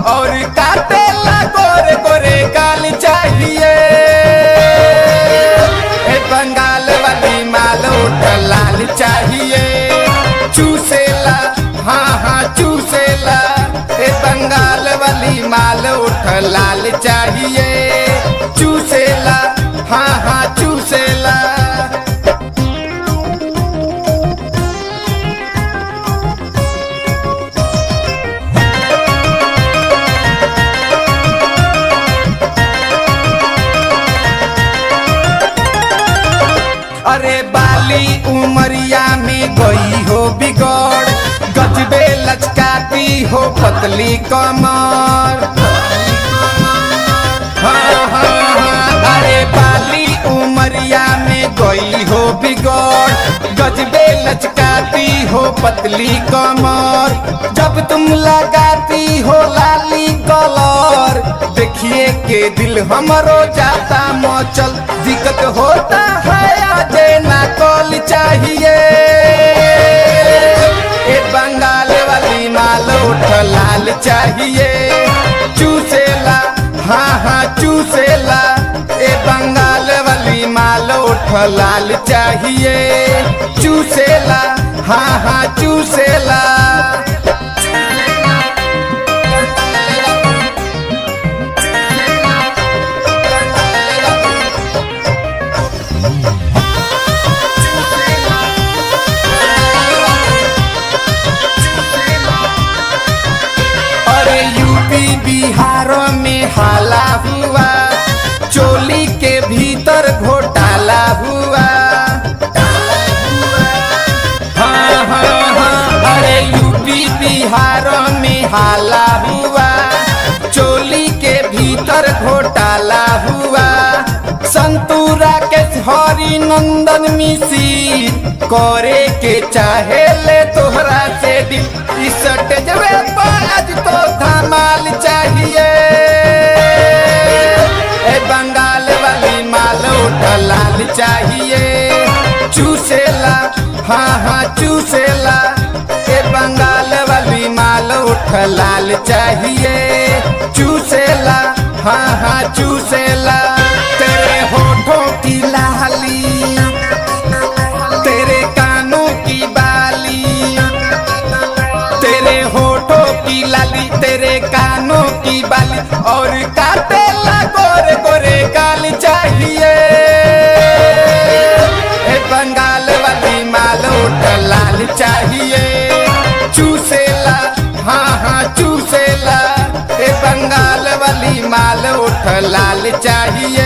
और काटेला गोरे गोरे गाल चाहिए। बंगाल वाली माल उठ लाल चाहिए। चूसेला हाँ हाँ चूसेला, बंगाल वाली माल उठ लाल चाहिए। चूसेला हाँ हाँ चूसेला। अरे बाली उमरिया में गई हो बिगड़, गजबे लचकाती हो पतली कमर। हाँ हाँ हाँ अरे बाली उमरिया में गई हो बिगड़, गजबे लचकाती हो पतली कमर। जब तुम लगाती हो लाली कलर, देखिए के दिल हमरो जाता मचल। दिक्कत होता है आज ना कॉल चाहिए। बंगाल वाली माल उठ लाल चाहिए। चूसेला हाँ हाँ चूसेला, बंगाल वाली माल उठ लाल चाहिए। चूसेला हाँ हाँ चूसेला। यूपी बिहारों में हाला हुआ, चोली के भीतर घोटाला हुआ। हाँ हाँ हाँ अरे यूपी बिहारों में हाला हुआ, चोली के भीतर घोटाला हुआ। संतूरा के हरि नंदन मिसी करे के चाहे ले तोहरा से दिल। इस स्टेजवे आज तो धमाल चाहिए। बंगाल वाली माल उठ लाल चाहिए। चूसेला हाँ हाँ चूसेला, बंगाल वाली माल उठ लाल चाहिए। चूसेला हाँ हाँ चूसेला। तेरे होठों की लाली, तेरे कानों की बाली, तेरे होठों की लाली, तेरे कानों की बाली, और काटेला गोरे गोरे गाल चाहिए। बंगाल वाली माल उठ लाल चाहिए। चूसेला हाँ हाँ चूसेला, बंगाल वाली माल उठ लाल चाहिए।